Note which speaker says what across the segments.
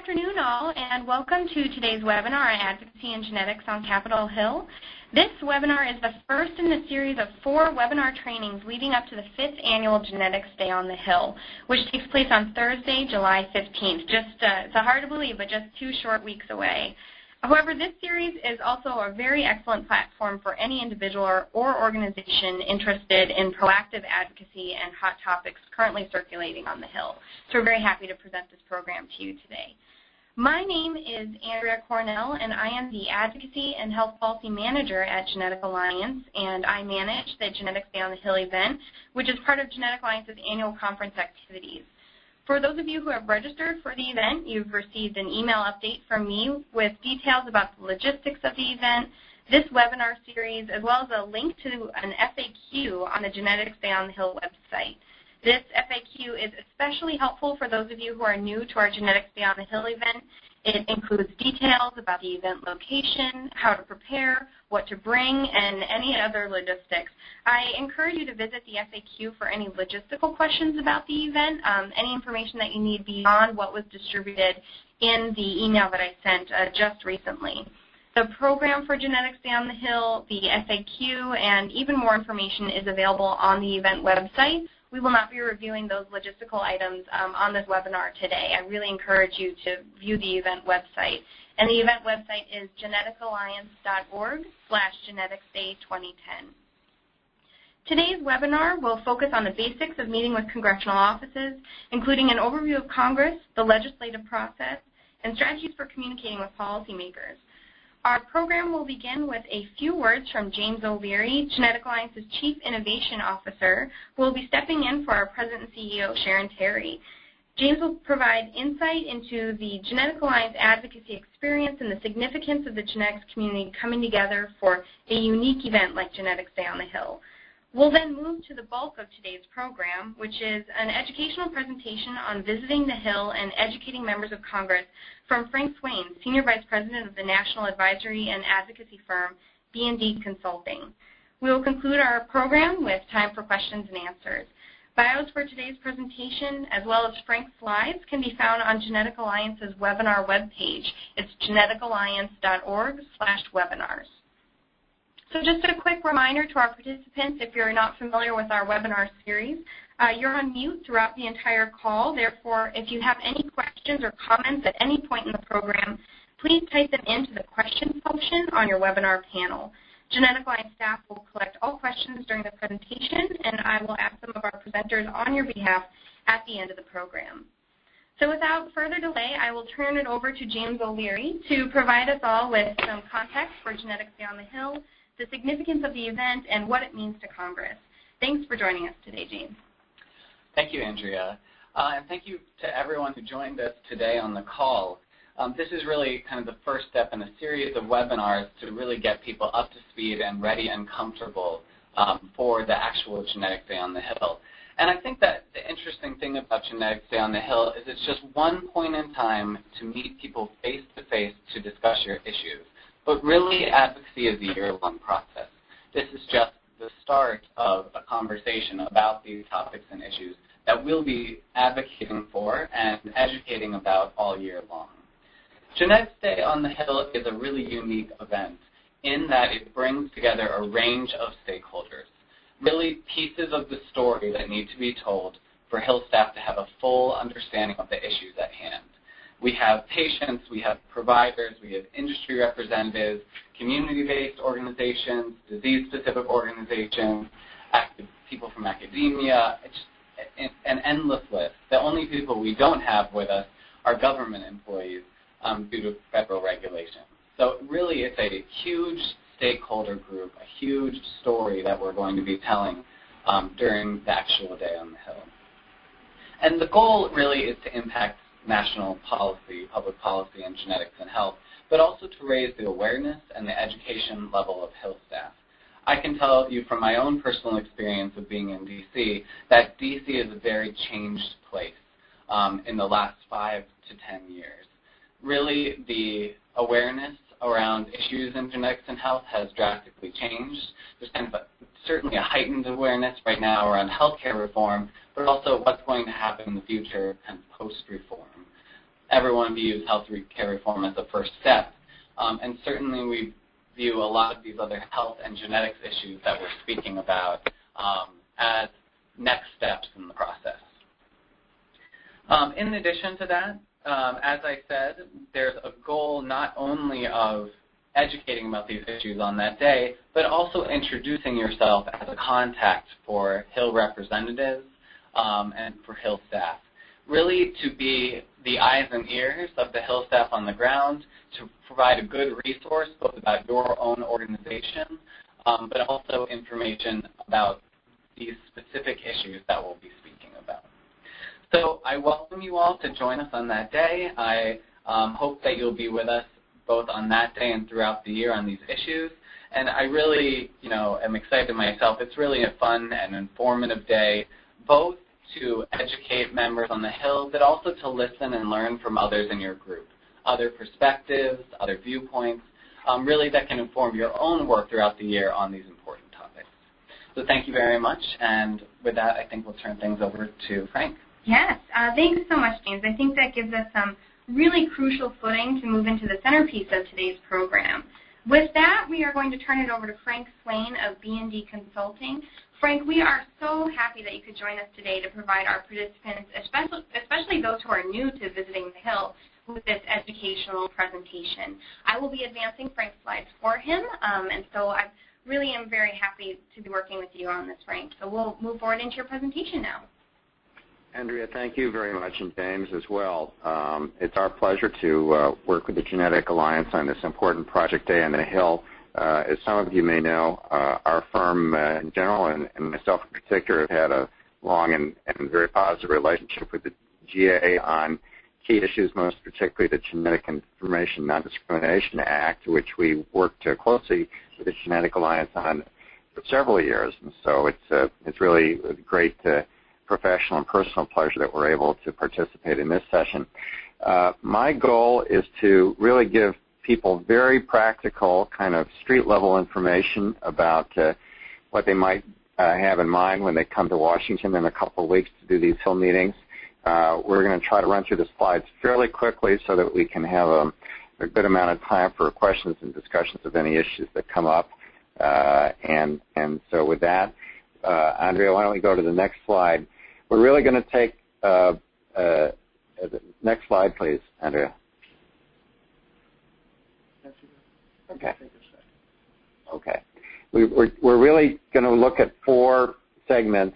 Speaker 1: afternoon, all, and welcome to today's webinar on Advocacy and Genetics on Capitol Hill. This webinar is the first in the series of 4 webinar trainings leading up to the 5th Annual Genetics Day on the Hill, which takes place on Thursday, July 15th. It's hard to believe, but just 2 short weeks away. However, this series is also a very excellent platform for any individual or organization interested in proactive advocacy and hot topics currently circulating on the Hill. So we're very happy to present this program to you today. My name is Andrea Cornell, and I am the Advocacy and Health Policy Manager at Genetic Alliance, and I manage the Genetics Day on the Hill event, which is part of Genetic Alliance's annual conference activities. For those of you who have registered for the event, you've received an email update from me with details about the logistics of the event, this webinar series, as well as a link to an FAQ on the Genetics Day on the Hill website. This FAQ is especially helpful for those of you who are new to our Genetics Day on the Hill event. It includes details about the event location, how to prepare, what to bring, and any other logistics. I encourage you to visit the FAQ for any logistical questions about the event, any information that you need beyond what was distributed in the email that I sent just recently. The program for Genetics Day on the Hill, the FAQ, and even more information is available on the event website. We will not be reviewing those logistical items on this webinar today. I really encourage you to view the event website. And the event website is geneticalliance.org/geneticsday2010. Today's webinar will focus on the basics of meeting with congressional offices, including an overview of Congress, the legislative process, and strategies for communicating with policymakers. Our program will begin with a few words from James O'Leary, Genetic Alliance's Chief Innovation Officer, who will be stepping in for our President and CEO, Sharon Terry. James will provide insight into the Genetic Alliance advocacy experience and the significance of the genetics community coming together for a unique event like Genetics Day on the Hill. We'll then move to the bulk of today's program, which is an educational presentation on visiting the Hill and educating members of Congress from Frank Swain, Senior Vice President of the National Advisory and Advocacy firm, B&D Consulting. We will conclude our program with time for questions and answers. Bios for today's presentation, as well as Frank's slides, can be found on Genetic Alliance's webinar webpage. It's geneticalliance.org/webinars. So just a quick reminder to our participants, if you're not familiar with our webinar series, you're on mute throughout the entire call. Therefore, if you have any questions or comments at any point in the program, please type them into the questions function on your webinar panel. Genetic Alliance staff will collect all questions during the presentation, and I will ask some of our presenters on your behalf at the end of the program. So without further delay, I will turn it over to James O'Leary to provide us all with some context for Genetics Day on the Hill, the significance of the event, and what it means to Congress. Thanks for joining us today, James.
Speaker 2: Thank you, Andrea. And thank you to everyone who joined us today on the call. This is really kind of the first step in a series of webinars to really get people up to speed and ready and comfortable for the actual Genetics Day on the Hill. And I think that the interesting thing about Genetics Day on the Hill is it's just one point in time to meet people face-to-face to discuss your issues. But really, advocacy is a year-long process. This is just the start of a conversation about these topics and issues that we'll be advocating for and educating about all year long. Genetics Day on the Hill is a really unique event in that it brings together a range of stakeholders, really pieces of the story that need to be told for Hill staff to have a full understanding of the issues at hand. We have patients, we have providers, we have industry representatives, community-based organizations, disease-specific organizations, people from academia. It's just an endless list. The only people we don't have with us are government employees due to federal regulations. So really it's a huge stakeholder group, a huge story that we're going to be telling during the actual day on the Hill. And the goal really is to impact national policy, public policy in genetics and health, but also to raise the awareness and the education level of Hill staff. I can tell you from my own personal experience of being in D.C. that D.C. is a very changed place in the last 5 to 10 years. Really, the awareness around issues in genetics and health has drastically changed. There's kind of certainly a heightened awareness right now around healthcare reform, but also what's going to happen in the future kind of post-reform. everyone views health care reform as a first step. And certainly we view a lot of these other health and genetics issues that we're speaking about as next steps in the process. In addition to that, as I said, there's a goal not only of educating about these issues on that day, but also introducing yourself as a contact for Hill representatives and for Hill staff. Really to be the eyes and ears of the Hill staff on the ground, to provide a good resource both about your own organization, but also information about these specific issues that we'll be speaking about. So I welcome you all to join us on that day. I hope that you'll be with us both on that day and throughout the year on these issues. And I really, am excited myself. It's really a fun and informative day, both to educate members on the Hill, but also to listen and learn from others in your group, other perspectives, other viewpoints, really that can inform your own work throughout the year on these important topics. So thank you very much. And with that, I think we'll turn things over to Frank.
Speaker 1: Yes, thanks so much, James. I think that gives us some really crucial footing to move into the centerpiece of today's program. With that, we are going to turn it over to Frank Swain of B&D Consulting. Frank, we are so happy that you could join us today to provide our participants, especially those who are new to visiting the Hill, with this educational presentation. I will be advancing Frank's slides for him, and so I really am very happy to be working with you on this, Frank. So we'll move forward into your presentation now.
Speaker 3: Andrea, thank you very much, and James as well. It's our pleasure to work with the Genetic Alliance on this important project day on the Hill. As some of you may know, our firm in general and myself in particular have had a long and very positive relationship with the GA on key issues, most particularly the Genetic Information Non-Discrimination Act, which we worked closely with the Genetic Alliance on for several years. And so it's really a great professional and personal pleasure that we're able to participate in this session. My goal is to really give people very practical kind of street-level information about what they might have in mind when they come to Washington in a couple of weeks to do these Hill meetings. We're going to try to run through the slides fairly quickly so that we can have a good amount of time for questions and discussions of any issues that come up. And so with that, Andrea, why don't we go to the next slide? We're really going to take the next slide, please, Andrea. Okay. Okay. We're really going to look at 4 segments.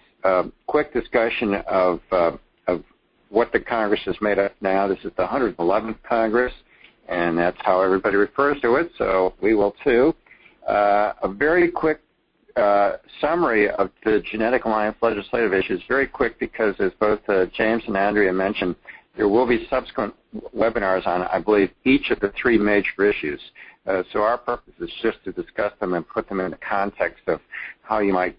Speaker 3: Quick discussion of what the Congress has made up now. This is the 111th Congress, and that's how everybody refers to it, so we will too. A very quick summary of the Genetic Alliance legislative issues, very quick because as both James and Andrea mentioned, there will be subsequent webinars on, I believe, each of the 3 major issues. So our purpose is just to discuss them and put them in the context of how you might,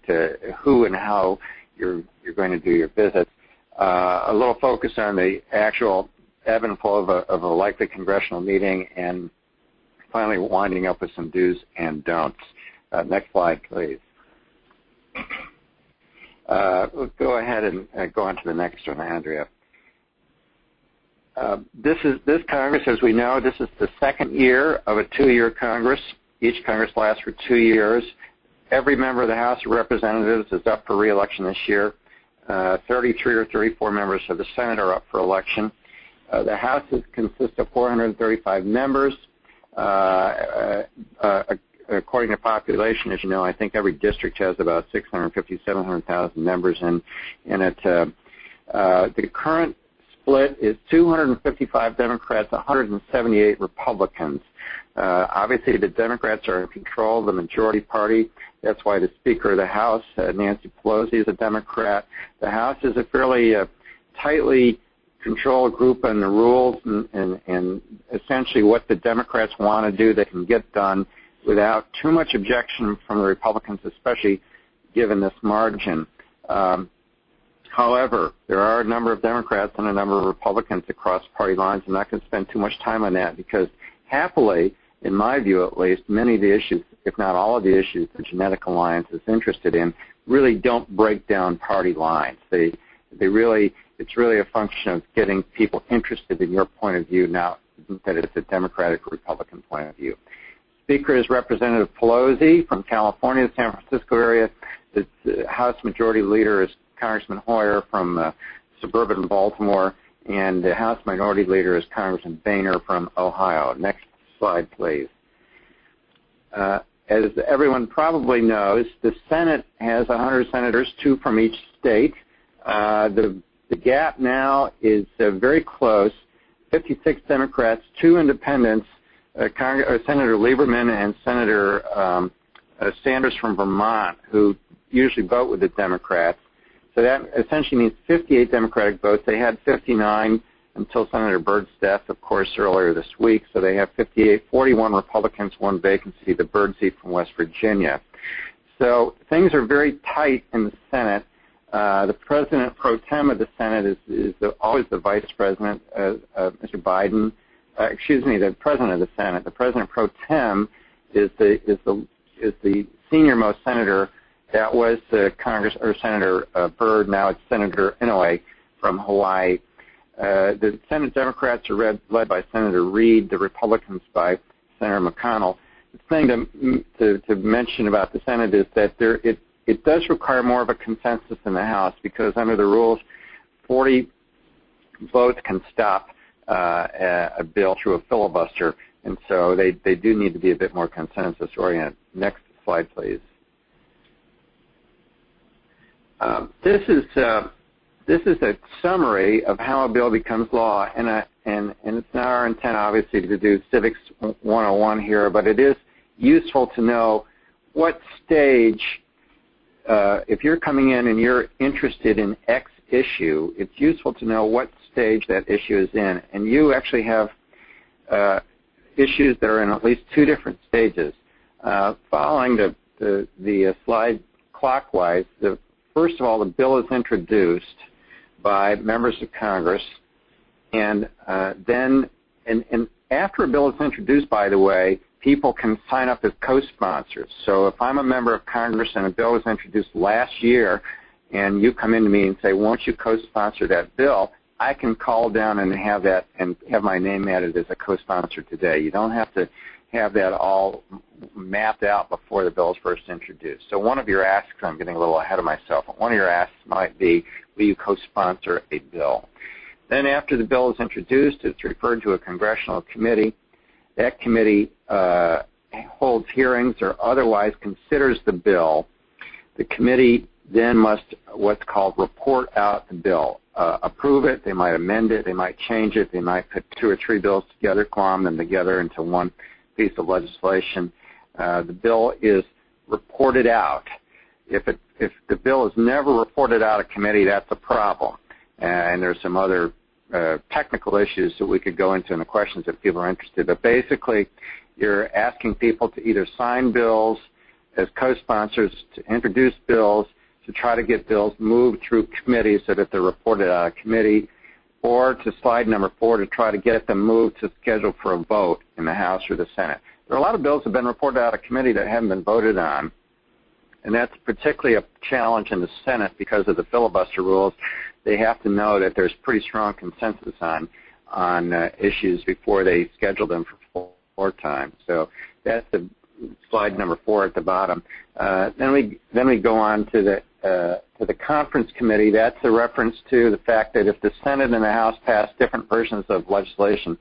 Speaker 3: who and how you're going to do your visits. A little focus on the actual ebb and flow of a likely congressional meeting, and finally winding up with some do's and don'ts. Next slide, please. We'll go ahead and go on to the next one, Andrea. This Congress, as we know, this is the 2nd year of a 2-year Congress. Each Congress lasts for 2 years. Every member of the House of Representatives is up for re-election this year. 33 or 34 members of the Senate are up for election. The House consists of 435 members. According to population, as you know, I think every district has about 650,000, 700,000 members in it. The current split is 255 Democrats, 178 Republicans. Obviously, the Democrats are in control of the majority party. That's why the Speaker of the House, Nancy Pelosi, is a Democrat. The House is a fairly tightly controlled group on the rules, and essentially what the Democrats want to do, they can get done without too much objection from the Republicans, especially given this margin. However, there are a number of Democrats and a number of Republicans across party lines. I'm not going to spend too much time on that because happily, in my view at least, many of the issues, if not all of the issues the Genetic Alliance is interested in really don't break down party lines. They really, It's really a function of getting people interested in your point of view now that it's a Democratic or Republican point of view. Speaker is Representative Pelosi from California, the San Francisco area. The House Majority Leader is Congressman Hoyer from suburban Baltimore, and the House Minority Leader is Congressman Boehner from Ohio. Next slide, please. As everyone probably knows, the Senate has 100 senators, 2 from each state. The gap now is very close, 56 Democrats, 2 independents, Senator Lieberman and Senator Sanders from Vermont, who usually vote with the Democrats. So that essentially means 58 Democratic votes. They had 59 until Senator Byrd's death, of course, earlier this week. So they have 58, 41 Republicans, 1 vacancy, the Byrd seat from West Virginia. So things are very tight in the Senate. The President pro tem of the Senate is always the Vice President, Mr. Biden. The President of the Senate. The President pro tem is the senior-most senator. That was Senator Byrd. Now it's Senator Inouye from Hawaii. The Senate Democrats are led by Senator Reid. The Republicans by Senator McConnell. The thing to mention about the Senate is that it does require more of a consensus in the House, because under the rules, 40 votes can stop a bill through a filibuster, and so they do need to be a bit more consensus-oriented. Next slide, please. This is a summary of how a bill becomes law, and it's not our intent, obviously, to do Civics 101 here, but it is useful to know what stage, if you're coming in and you're interested in X issue, it's useful to know what stage that issue is in. And you actually have issues that are in at least 2 different stages. Following the slide clockwise, first of all, the bill is introduced by members of Congress, and then after a bill is introduced, by the way, people can sign up as co-sponsors. So if I'm a member of Congress and a bill was introduced last year, and you come into me and say, won't you co-sponsor that bill, I can call down and have that and have my name added as a co-sponsor today. You don't have to have that all mapped out before the bill is first introduced. So one of your asks, I'm getting a little ahead of myself, one of your asks might be, will you co-sponsor a bill? Then after the bill is introduced, it's referred to a congressional committee. That committee holds hearings or otherwise considers the bill. The committee then must what's called report out the bill, approve it. They might amend it. They might change it. They might put 2 or 3 bills together, glom them together into one piece of legislation. The bill is reported out. If the bill is never reported out of committee, that's a problem. And there's some other technical issues that we could go into in the questions if people are interested. But basically, you're asking people to either sign bills as co-sponsors, to introduce bills, to try to get bills moved through committees so that they're reported out of committee, or to slide number 4, to try to get them moved to schedule for a vote in the House or the Senate. There are a lot of bills that have been reported out of committee that haven't been voted on, and that's particularly a challenge in the Senate because of the filibuster rules. They have to know that there's pretty strong consensus on issues before they schedule them for floor time. So that's the slide number 4 at the bottom. Then we go on to the conference committee. That's a reference to the fact that if the Senate and the House pass different versions of legislation,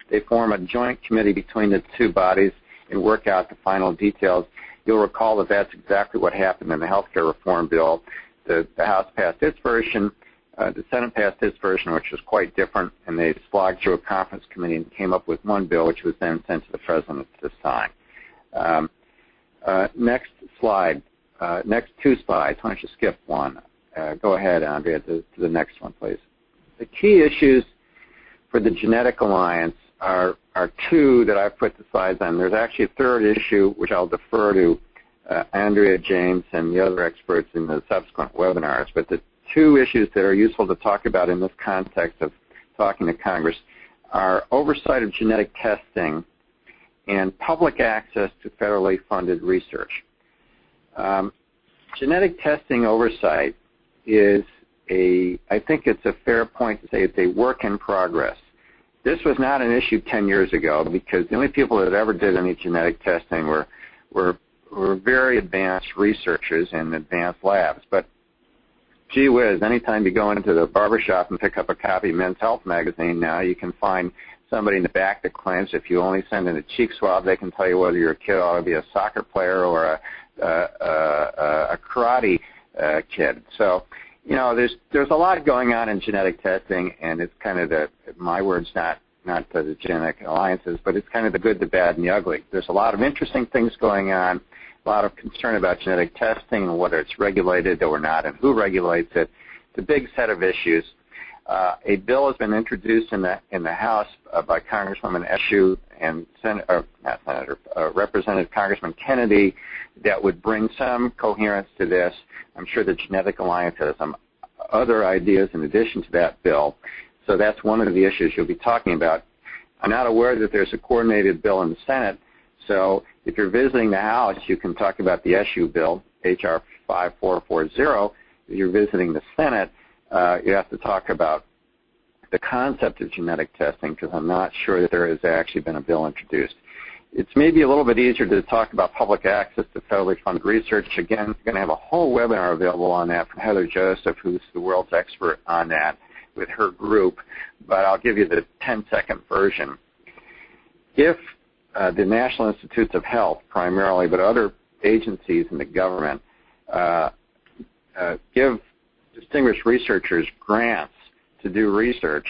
Speaker 3: they form a joint committee between the 2 bodies and work out the final details. You'll recall that that's exactly what happened in the health care reform bill. The House passed its version. The Senate passed its version, which was quite different, and they slogged through a conference committee and came up with one bill, which was then sent to the President to sign. Next slide. Next 2 slides. Why don't you skip one? Go ahead, Andrea, to the next one, please. The key issues for the Genetic Alliance are 2 that I've put the slides on. There's actually a 3rd issue, which I'll defer to Andrea, James, and the other experts in the subsequent webinars. But the 2 issues that are useful to talk about in this context of talking to Congress are oversight of genetic testing and public access to federally funded research. Genetic testing oversight is I think it's a fair point to say it's a work in progress. This was not an issue 10 years ago because the only people that ever did any genetic testing were very advanced researchers in advanced labs. But gee whiz, anytime you go into the barbershop and pick up a copy of Men's Health magazine now, you can find somebody in the back that claims if you only send in a cheek swab, they can tell you whether your kid ought to be a soccer player or a karate kid. So, you know, there's a lot going on in genetic testing, and it's kind of my word's not the genetic alliances, but it's kind of the good, the bad, and the ugly. There's a lot of interesting things going on, a lot of concern about genetic testing and whether it's regulated or not and who regulates it. It's a big set of issues. A bill has been introduced in the House by Congresswoman Eshoo and Representative Congressman Kennedy that would bring some coherence to this. I'm sure the Genetic Alliance has some other ideas in addition to that bill. So that's one of the issues you'll be talking about. I'm not aware that there's a coordinated bill in the Senate. So if you're visiting the House, you can talk about the Eshoo bill, H.R. 5440. If you're visiting the Senate, you have to talk about the concept of genetic testing because I'm not sure that there has actually been a bill introduced. It's maybe a little bit easier to talk about public access to federally funded research. Again, we're going to have a whole webinar available on that from Heather Joseph, who's the world's expert on that with her group, but I'll give you the 10-second version. If the National Institutes of Health primarily, but other agencies in the government give distinguished researchers grants to do research,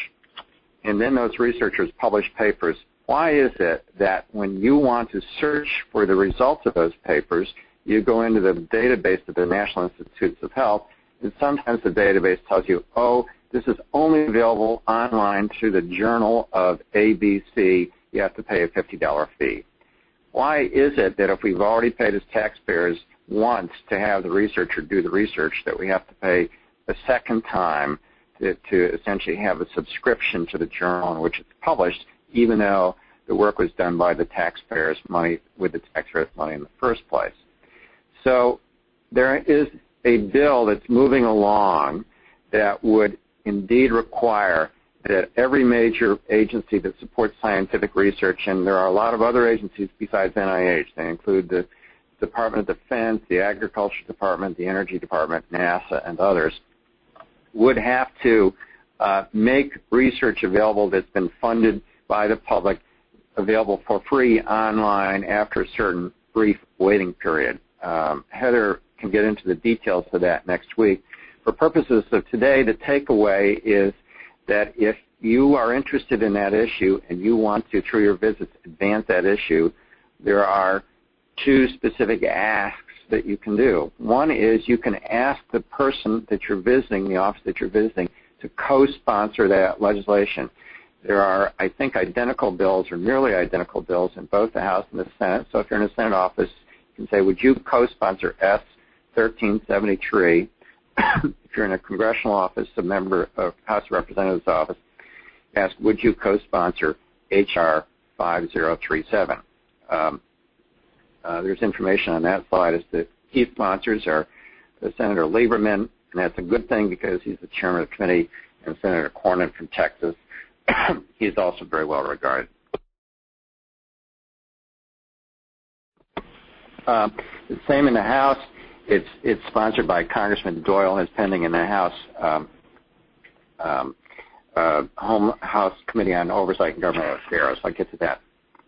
Speaker 3: and then those researchers publish papers, why is it that when you want to search for the results of those papers, you go into the database of the National Institutes of Health, and sometimes the database tells you, oh, this is only available online through the Journal of ABC. You have to pay a $50 fee. Why is it that if we've already paid as taxpayers once to have the researcher do the research that we have to pay a second time to essentially have a subscription to the journal in which it's published, even though the work was done by the taxpayers' money with the taxpayers' money in the first place? So there is a bill that's moving along that would indeed require that every major agency that supports scientific research, and there are a lot of other agencies besides NIH, they include the Department of Defense, the Agriculture Department, the Energy Department, NASA, and others, would have to make research available that's been funded by the public available for free online after a certain brief waiting period. Heather can get into the details of that next week. For purposes of today, the takeaway is that if you are interested in that issue and you want to, through your visits, advance that issue, there are two specific asks that you can do. One is you can ask the person that you're visiting, the office that you're visiting, to co-sponsor that legislation. There are, I think, identical bills or nearly identical bills in both the House and the Senate. So if you're in a Senate office, you can say, would you co-sponsor S 1373? If you're in a congressional office, a member of House of Representatives office, ask, would you co-sponsor H.R. 5037? There's information on that slide as the key sponsors are Senator Lieberman, and that's a good thing because he's the chairman of the committee, and Senator Cornyn from Texas. He's also very well regarded. The same in the House. It's sponsored by Congressman Doyle and is pending in the House House Committee on Oversight and Government Affairs. I'll get to that.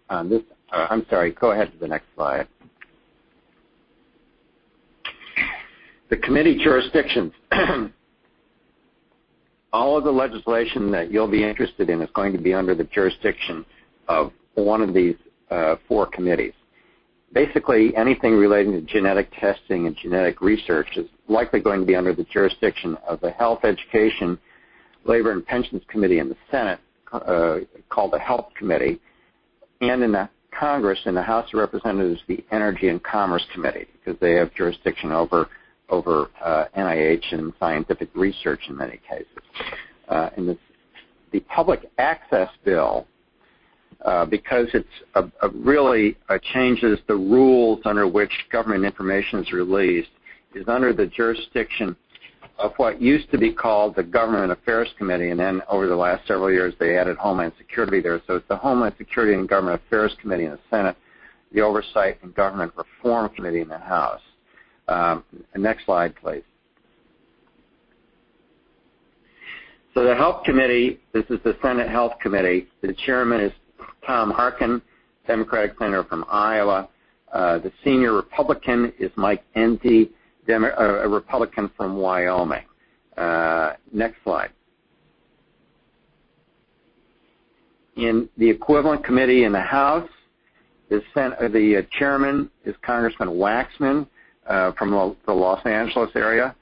Speaker 3: I'm sorry, go ahead to the next slide. The committee jurisdictions. All of the legislation that you'll be interested in is going to be under the jurisdiction of one of these four committees. Basically, anything relating to genetic testing and genetic research is likely going to be under the jurisdiction of the Health, Education, Labor, and Pensions Committee in the Senate, called the Health Committee, and in the Congress, in the House of Representatives, the Energy and Commerce Committee, because they have jurisdiction over NIH and scientific research in many cases. In the Public Access Bill, because it's really changes the rules under which government information is released, is under the jurisdiction of what used to be called the Government Affairs Committee, and then over the last several years they added Homeland Security there. So it's the Homeland Security and Government Affairs Committee in the Senate, the Oversight and Government Reform Committee in the House. Next slide, please. So the Health Committee, this is the Senate Health Committee. The chairman is Tom Harkin, Democratic senator from Iowa. The senior Republican is Mike Enzi, a Republican from Wyoming. Next slide. In the equivalent committee in the House, the chairman is Congressman Waxman from the Los Angeles area,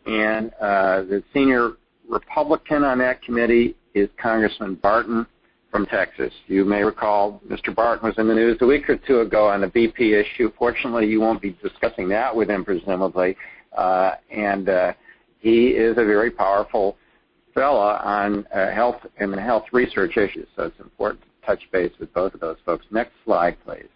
Speaker 3: and the senior Republican on that committee is Congressman Barton from Texas. You may recall Mr. Barton was in the news a week or two ago on the BP issue. Fortunately, you won't be discussing that with him, presumably. And he is a very powerful fella on health and health research issues, so it's important to touch base with both of those folks. Next slide, please.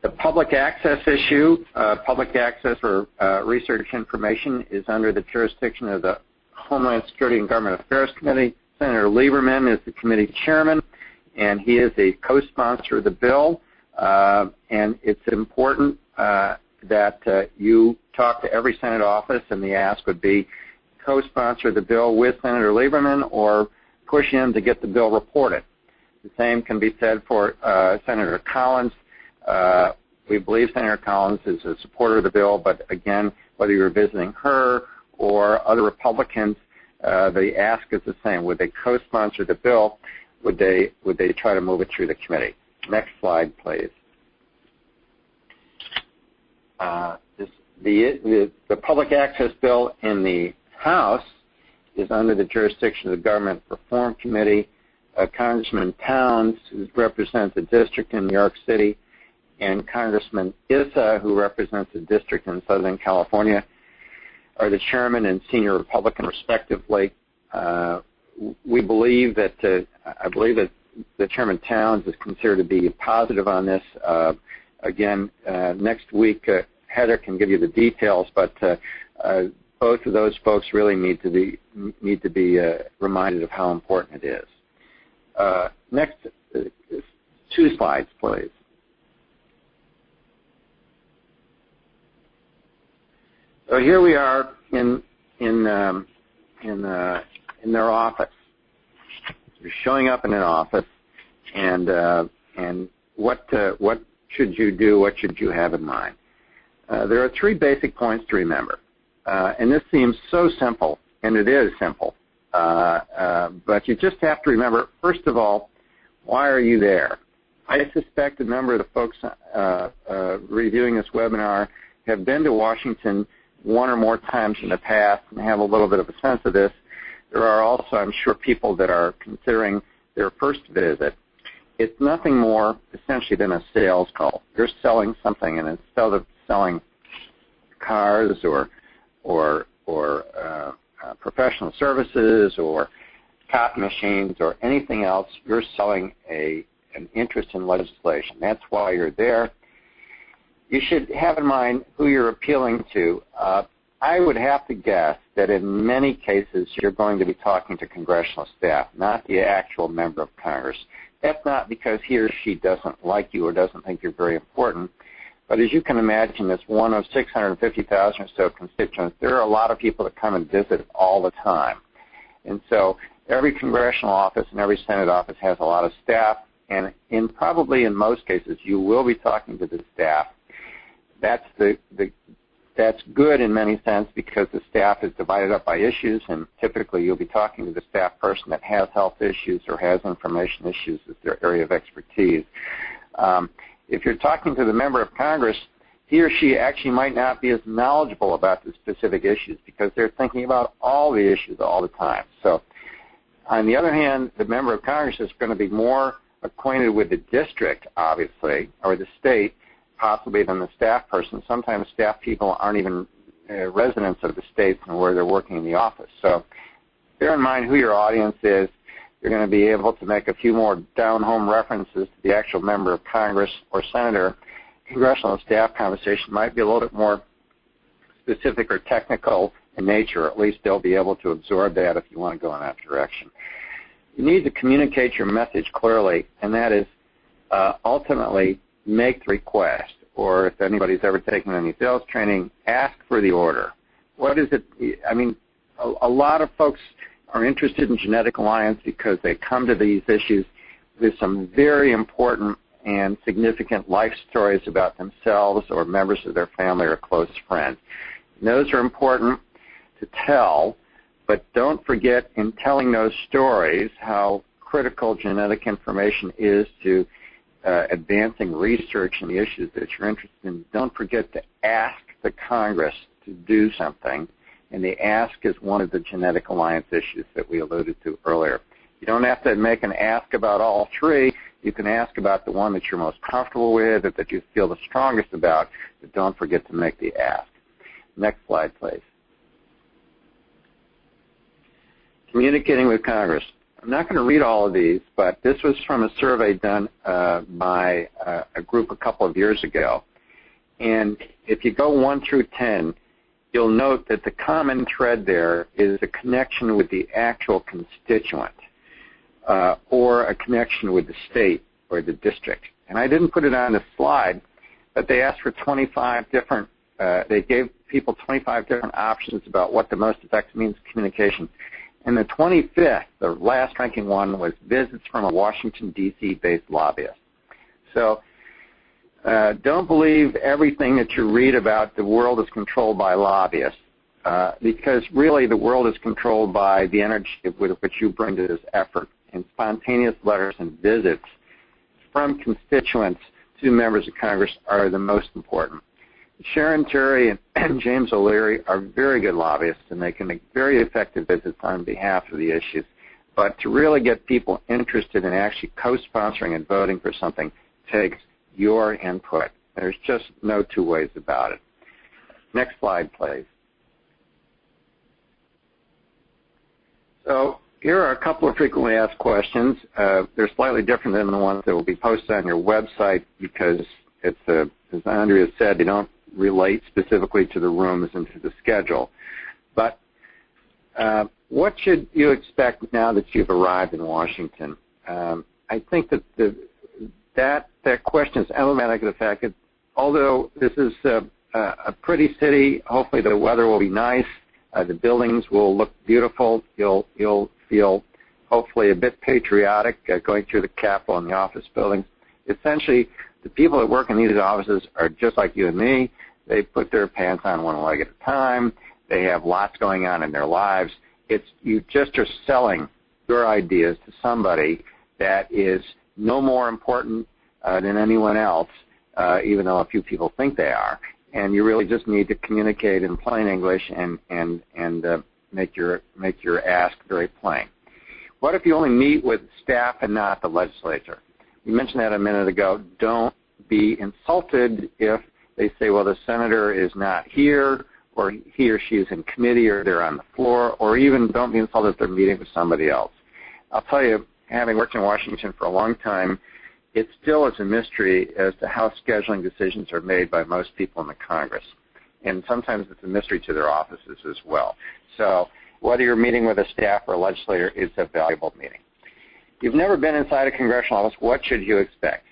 Speaker 3: The public access issue, public access for research information is under the jurisdiction of the Homeland Security and Government Affairs Committee. Senator Lieberman is the committee chairman, and he is a co-sponsor of the bill. And it's important that you talk to every Senate office, and the ask would be co-sponsor the bill with Senator Lieberman or push him to get the bill reported. The same can be said for Senator Collins. We believe Senator Collins is a supporter of the bill, but again, whether you're visiting her or other Republicans, the ask is the same. Would they co-sponsor the bill? Would they try to move it through the committee? Next slide, please. The public access bill in the House is under the jurisdiction of the Government Reform Committee. Congressman Towns, who represents a district in New York City, and Congressman Issa, who represents a district in Southern California, are the chairman and senior Republican, respectively. We believe that I believe that the Chairman Towns is considered to be positive on this. Again, next week Heather can give you the details, but both of those folks really need to be reminded of how important it is. Next, 2 slides, please. So here we are in their office. You're showing up in an office, and what should you do? What should you have in mind? There are 3 basic points to remember, and this seems so simple, and it is simple. But you just have to remember, first of all, why are you there? I suspect a number of the folks reviewing this webinar have been to Washington 1 or more times in the past and have a little bit of a sense of this. There are also, I'm sure, people that are considering their first visit. It's nothing more essentially than a sales call. You're selling something, and instead of selling cars or professional services or copy machines or anything else, you're selling an interest in legislation. That's why you're there. You should have in mind who you're appealing to. I would have to guess that in many cases you're going to be talking to congressional staff, not the actual member of Congress. That's not because he or she doesn't like you or doesn't think you're very important, but as you can imagine, as one of 650,000 or so constituents, there are a lot of people that come and visit all the time. And so every congressional office and every Senate office has a lot of staff, and probably in most cases you will be talking to the staff. That's good in many sense because the staff is divided up by issues, and typically you'll be talking to the staff person that has health issues or has information issues as their area of expertise. If you're talking to the member of Congress, he or she actually might not be as knowledgeable about the specific issues because they're thinking about all the issues all the time. So on the other hand, the member of Congress is going to be more acquainted with the district, obviously, or the state, possibly than the staff person. Sometimes staff people aren't even residents of the states and where they're working in the office. So bear in mind who your audience is. You're going to be able to make a few more down-home references to the actual member of Congress or senator. Congressional staff conversation might be a little bit more specific or technical in nature. At least they'll be able to absorb that if you want to go in that direction. You need to communicate your message clearly, and that is ultimately make the request. Or if anybody's ever taken any sales training, ask for the order. What is it? I mean, a lot of folks are interested in genetic alliance because they come to these issues with some very important and significant life stories about themselves or members of their family or close friends. And those are important to tell, but don't forget in telling those stories how critical genetic information is to advancing research in the issues that you're interested in. Don't forget to ask the Congress to do something, and the ask is one of the genetic alliance issues that we alluded to earlier. You don't have to make an ask about all three. You can ask about the one that you're most comfortable with or that you feel the strongest about, but don't forget to make the ask. Next slide, please. Communicating with Congress. I'm not going to read all of these, but this was from a survey done by a group a couple of years ago. And if you go 1 through 10, you'll note that the common thread there is a connection with the actual constituent or a connection with the state or the district. And I didn't put it on the slide, but they asked for 25 different, they gave people 25 different options about what the most effective means of communication. And the 25th, the last ranking one, was visits from a Washington, D.C.-based lobbyist. So don't believe everything that you read about the world is controlled by lobbyists, because really the world is controlled by the energy with which you bring to this effort. And spontaneous letters and visits from constituents to members of Congress are the most important. Sharon Terry and James O'Leary are very good lobbyists, and they can make very effective visits on behalf of the issues. But to really get people interested in actually co-sponsoring and voting for something takes your input. There's just no two ways about it. Next slide, please. So here are a couple of frequently asked questions. They're slightly different than the ones that will be posted on your website because it's, as Andrea said, they don't relate specifically to the rooms and to the schedule. But what should you expect now that you've arrived in Washington? I think that that question is emblematic of the fact that although this is a pretty city, hopefully the weather will be nice, the buildings will look beautiful, you'll feel hopefully a bit patriotic going through the Capitol and the office buildings. Essentially, the people that work in these offices are just like you and me. They put their pants on one leg at a time. They have lots going on in their lives. You just are selling your ideas to somebody that is no more important than anyone else, even though a few people think they are. And you really just need to communicate in plain English and make your ask very plain. What if you only meet with staff and not the legislature? We mentioned that a minute ago. Don't be insulted if they say, well, the senator is not here, or he or she is in committee, or they're on the floor, or even don't be insulted if they're meeting with somebody else. I'll tell you, having worked in Washington for a long time, it still is a mystery as to how scheduling decisions are made by most people in the Congress. And sometimes it's a mystery to their offices as well. So whether you're meeting with a staff or a legislator, it's a valuable meeting. If you've never been inside a congressional office, what should you expect?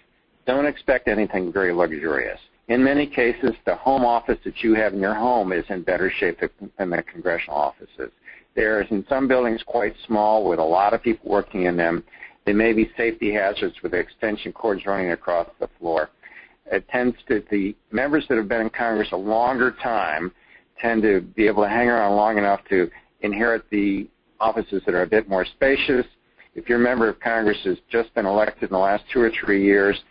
Speaker 3: Don't expect anything very luxurious. In many cases, the home office that you have in your home is in better shape than the congressional offices. There's in some buildings quite small with a lot of people working in them. There may be safety hazards with extension cords running across the floor. It tends to, the members that have been in Congress a longer time tend to be able to hang around long enough to inherit the offices that are a bit more spacious. If your member of Congress has just been elected in the last 2 or 3 years,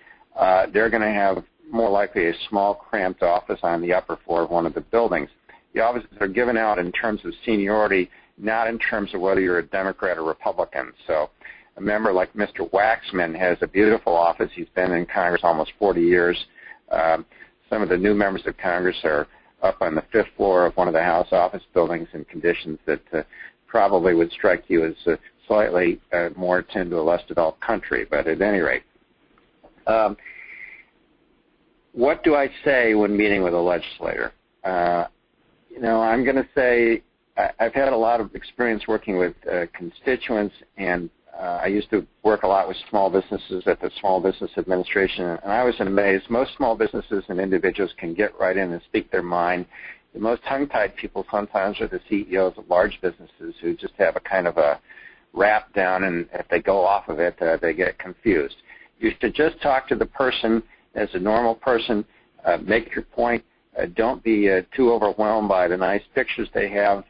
Speaker 3: they're going to have more likely a small, cramped office on the upper floor of one of the buildings. The offices are given out in terms of seniority, not in terms of whether you're a Democrat or Republican. So a member like Mr. Waxman has a beautiful office. He's been in Congress almost 40 years. Some of the new members of Congress are up on the 5th floor of one of the House office buildings in conditions that probably would strike you as slightly more akin to a less developed country, but at any rate. What do I say when meeting with a legislator? I'm going to say I've had a lot of experience working with constituents, and I used to work a lot with small businesses at the Small Business Administration, and I was amazed. Most small businesses and individuals can get right in and speak their mind. The most tongue-tied people sometimes are the CEOs of large businesses who just have a kind of a rap down, and if they go off of it, they get confused. You should just talk to the person as a normal person, make your point. Don't be too overwhelmed by the nice pictures they have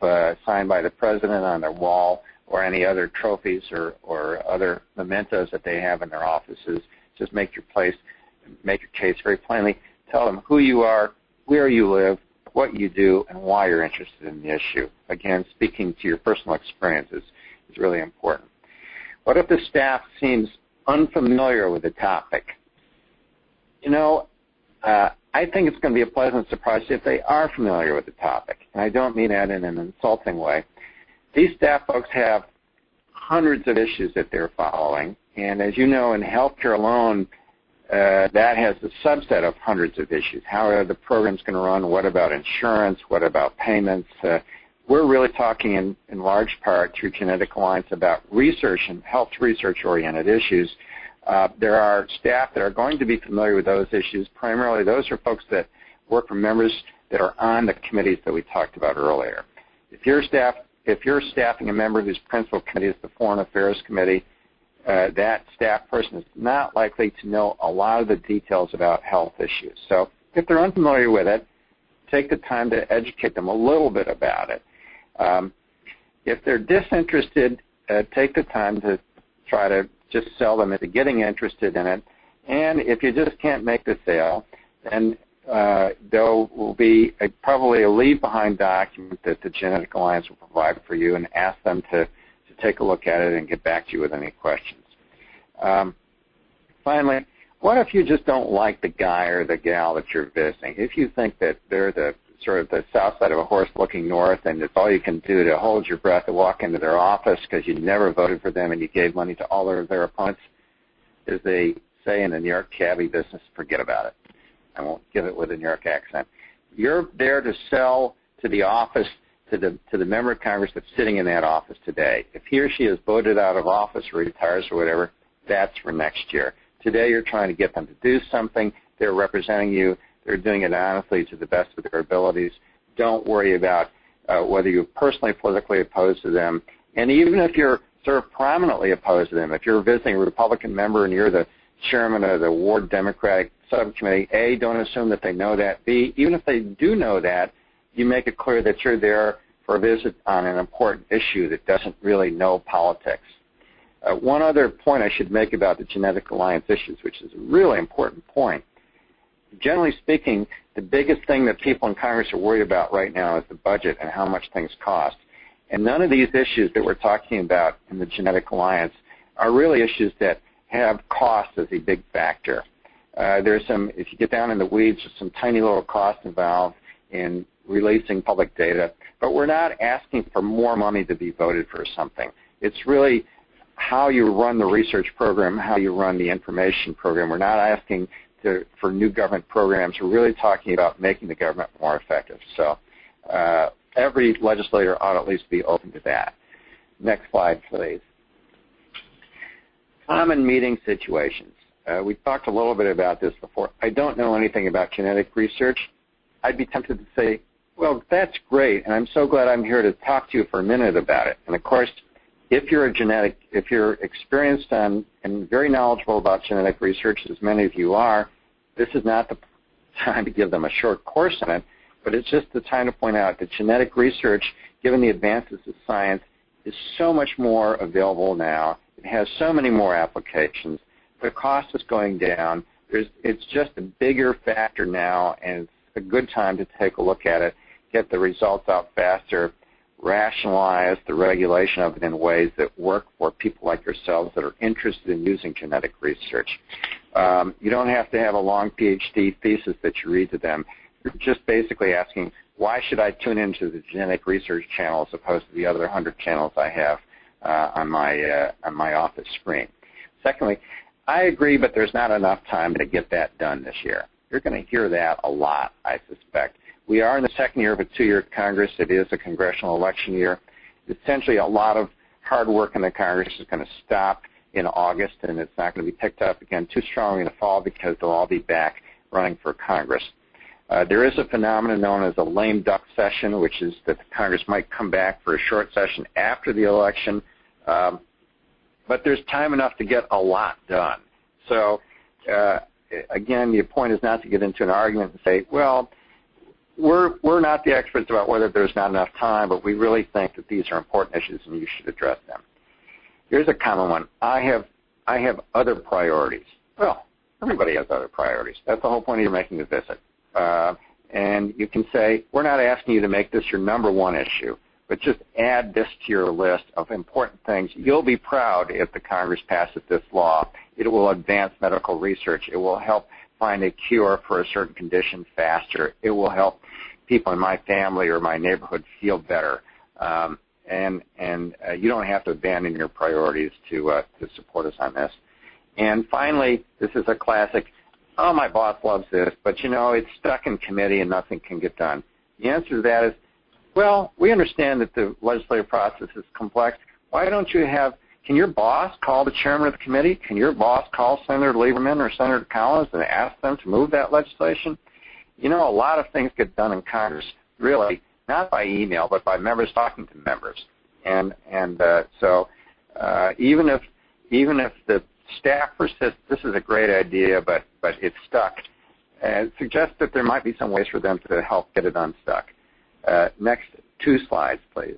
Speaker 3: signed by the president on their wall or any other trophies or other mementos that they have in their offices. Just make your case very plainly. Tell them who you are, where you live, what you do, and why you're interested in the issue. Again, speaking to your personal experiences is really important. What if the staff seems unfamiliar with the topic? I think it's going to be a pleasant surprise if they are familiar with the topic, and I don't mean that in an insulting way. These staff folks have hundreds of issues that they're following, and as you know, in healthcare alone, that has a subset of hundreds of issues. How are the programs going to run? What about insurance? What about payments? We're really talking in large part through Genetic Alliance about research and health research-oriented issues. There are staff that are going to be familiar with those issues. Primarily, those are folks that work for members that are on the committees that we talked about earlier. If you're staffing a member whose principal committee is the Foreign Affairs Committee, that staff person is not likely to know a lot of the details about health issues. So if they're unfamiliar with it, take the time to educate them a little bit about it. If they're disinterested, take the time to try to just sell them into getting interested in it. And if you just can't make the sale, then there will be probably a leave-behind document that the Genetic Alliance will provide for you, and ask them to take a look at it and get back to you with any questions. Finally, what if you just don't like the guy or the gal that you're visiting? If you think that they're the sort of the south side of a horse looking north, and it's all you can do to hold your breath and walk into their office because you never voted for them and you gave money to all of their opponents, as they say in the New York cabbie business, forget about it. I won't give it with a New York accent. You're there to sell to the office, to the member of Congress that's sitting in that office today. If he or she is voted out of office or retires or whatever, that's for next year. Today you're trying to get them to do something. They're representing you. They're doing it honestly to the best of their abilities. Don't worry about whether you're personally politically opposed to them. And even if you're sort of prominently opposed to them, if you're visiting a Republican member and you're the chairman of the Ward Democratic Subcommittee, A, don't assume that they know that. B, even if they do know that, you make it clear that you're there for a visit on an important issue that doesn't really know politics. One other point I should make about the Genetic Alliance issues, which is a really important point. Generally speaking, the biggest thing that people in Congress are worried about right now is the budget and how much things cost. And none of these issues that we're talking about in the Genetic Alliance are really issues that have cost as a big factor. There's some, if you get down in the weeds, there's some tiny little costs involved in releasing public data, but we're not asking for more money to be voted for something. It's really how you run the research program, how you run the information program. We're not asking for new government programs. We're really talking about making the government more effective. So every legislator ought at least be open to that. Next slide, please. Common meeting situations. We talked a little bit about this before. I don't know anything about genetic research. I'd be tempted to say, well, that's great, and I'm so glad I'm here to talk to you for a minute about it. And of course, if you're experienced and very knowledgeable about genetic research, as many of you are, this is not the time to give them a short course on it, but it's just the time to point out that genetic research, given the advances of science, is so much more available now. It has so many more applications. The cost is going down. It's just a bigger factor now, and it's a good time to take a look at it, get the results out faster, rationalize the regulation of it in ways that work for people like yourselves that are interested in using genetic research. You don't have to have a long PhD thesis that you read to them. You're just basically asking, why should I tune into the genetic research channel as opposed to the other 100 channels I have on my office screen? Secondly, I agree, but there's not enough time to get that done this year. You're going to hear that a lot, I suspect. We are in the second year of a 2-year Congress. It is a congressional election year. Essentially, a lot of hard work in the Congress is going to stop in August, and it's not going to be picked up again too strongly in the fall because they'll all be back running for Congress. There is a phenomenon known as a lame duck session, which is that the Congress might come back for a short session after the election, but there's time enough to get a lot done. So, again, the point is not to get into an argument and say, well, we're not the experts about whether there's not enough time, but we really think that these are important issues and you should address them. Here's a common one. I have other priorities. Well, everybody has other priorities. That's the whole point of your making the visit. And you can say, we're not asking you to make this your number one issue, but just add this to your list of important things. You'll be proud if the Congress passes this law. It will advance medical research. It will help find a cure for a certain condition faster. It will help people in my family or my neighborhood feel better. And you don't have to abandon your priorities to support us on this. And finally, this is a classic, oh, my boss loves this, but, you know, it's stuck in committee and nothing can get done. The answer to that is, well, we understand that the legislative process is complex. Why don't you can your boss call the chairman of the committee? Can your boss call Senator Lieberman or Senator Collins and ask them to move that legislation? You know, a lot of things get done in Congress, really, not by email, but by members talking to members. So even if the staff persists, this is a great idea, but it's stuck, suggest that there might be some ways for them to help get it unstuck. Next 2 slides, please.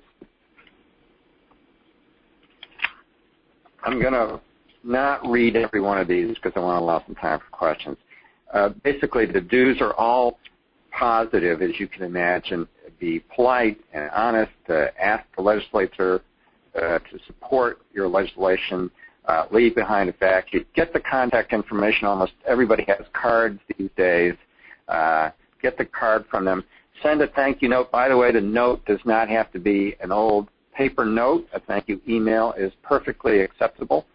Speaker 3: I'm going to not read every one of these because I want to allow some time for questions. Basically, the do's are all positive, as you can imagine. Be polite and honest. Ask the legislature to support your legislation. Leave behind a fact sheet. Get the contact information. Almost everybody has cards these days. Get the card from them. Send a thank you note. By the way, the note does not have to be an old paper note. A thank you email is perfectly acceptable.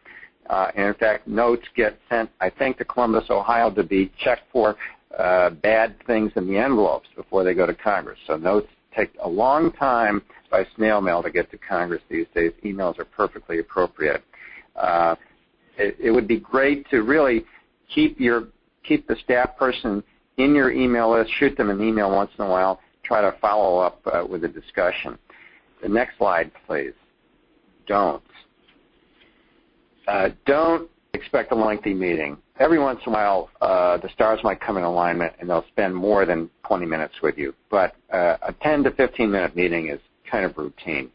Speaker 3: And in fact, notes get sent, I think, to Columbus, Ohio to be checked for bad things in the envelopes before they go to Congress. So notes take a long time by snail mail to get to Congress these days. Emails are perfectly appropriate. It would be great to really keep the staff person in your email list, shoot them an email once in a while, try to follow up with a discussion. The next slide, please. Don't expect a lengthy meeting. Every once in a while, the stars might come in alignment and they'll spend more than 20 minutes with you. But a 10 to 15-minute meeting is kind of routine.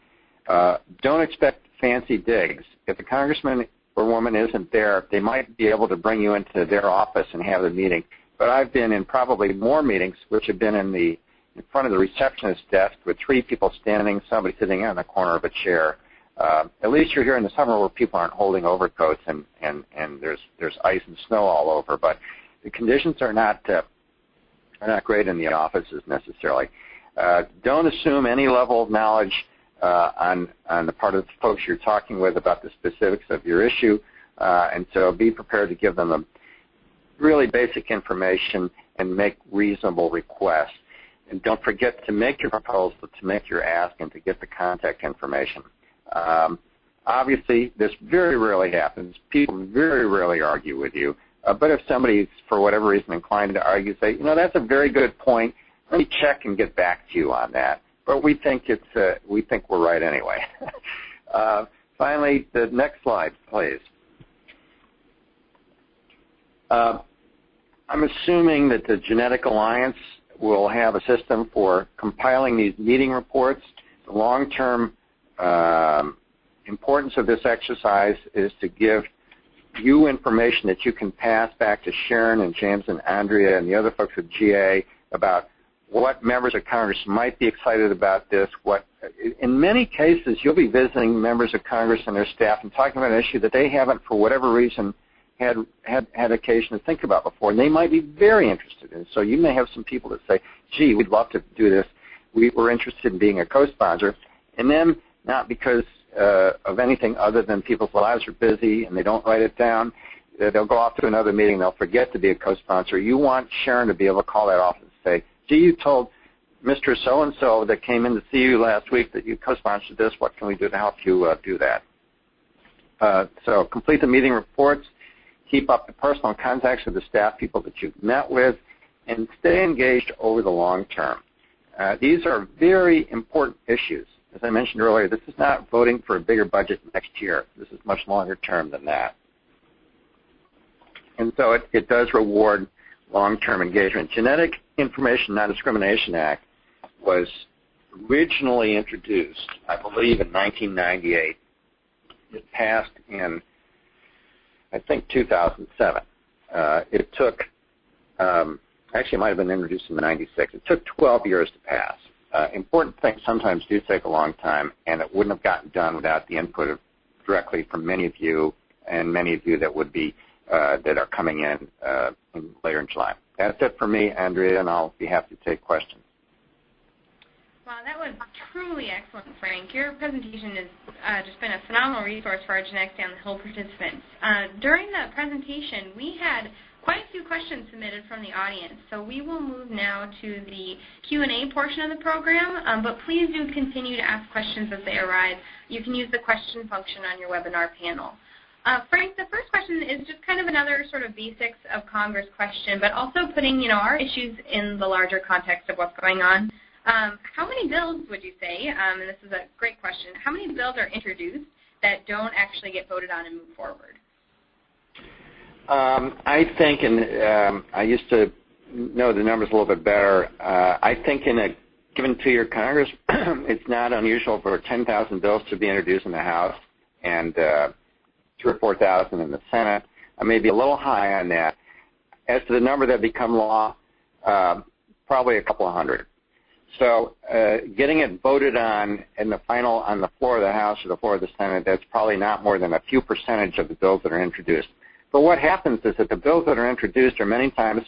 Speaker 3: Don't expect fancy digs. If the congressman or woman isn't there, they might be able to bring you into their office and have the meeting. But I've been in probably more meetings which have been in front of the receptionist desk with 3 people standing, somebody sitting in the corner of a chair. At least you're here in the summer where people aren't holding overcoats and there's ice and snow all over. But the conditions are not great in the offices necessarily. Don't assume any level of knowledge on the part of the folks you're talking with about the specifics of your issue, and so be prepared to give them a really basic information and make reasonable requests. And don't forget to make your proposal, to make your ask, and to get the contact information. Obviously, this very rarely happens. People very rarely argue with you. But if somebody's, for whatever reason, inclined to argue, say, you know, that's a very good point. Let me check and get back to you on that. But we think we're right anyway. Finally, the next slide, please. I'm assuming that the Genetic Alliance will have a system for compiling these meeting reports. The long-term importance of this exercise is to give you information that you can pass back to Sharon and James and Andrea and the other folks at GA about what members of Congress might be excited about this. In many cases, you'll be visiting members of Congress and their staff and talking about an issue that they haven't, for whatever reason, had occasion to think about before, and they might be very interested in it. So you may have some people that say, gee, we'd love to do this. We're interested in being a co-sponsor. And then, not because of anything other than people's lives are busy and they don't write it down, they'll go off to another meeting, they'll forget to be a co-sponsor. You want Sharon to be able to call that off and say, gee, you told Mr. So-and-so that came in to see you last week that you co-sponsored this. What can we do to help you do that? So complete the meeting reports, keep up the personal contacts with the staff people that you've met with, and stay engaged over the long term. These are very important issues. As I mentioned earlier, this is not voting for a bigger budget next year. This is much longer term than that. And so it does reward long-term engagement. Genetic Information Non-Discrimination Act was originally introduced, I believe, in 1998. It passed in, I think, 2007. It took, actually it might have been introduced in 96. It took 12 years to pass. Important things sometimes do take a long time, and it wouldn't have gotten done without the input directly from many of you, and many of you that would be that are coming in later in July. That's it for me, Andrea, and I'll be happy to take questions.
Speaker 1: Wow, that was truly excellent, Frank. Your presentation has just been a phenomenal resource for our Genetics Down the Hill participants. During the presentation, we had quite a few questions submitted from the audience, so we will move now to the Q&A portion of the program, but please do continue to ask questions as they arise. You can use the question function on your webinar panel. Frank, the first question is just kind of another sort of basics of Congress question, but also putting, our issues in the larger context of what's going on. How many bills would you say, and this is a great question, how many bills are introduced that don't actually get voted on and move forward?
Speaker 3: I think, and I used to know the numbers a little bit better, I think in a given 2-year Congress, it's not unusual for 10,000 bills to be introduced in the House and 2,000 or 4,000 in the Senate. I may be a little high on that. As to the number that become law, probably a couple of hundred. So getting it voted on in the final on the floor of the House or the floor of the Senate, that's probably not more than a few percentage of the bills that are introduced. But what happens is that the bills that are introduced are many times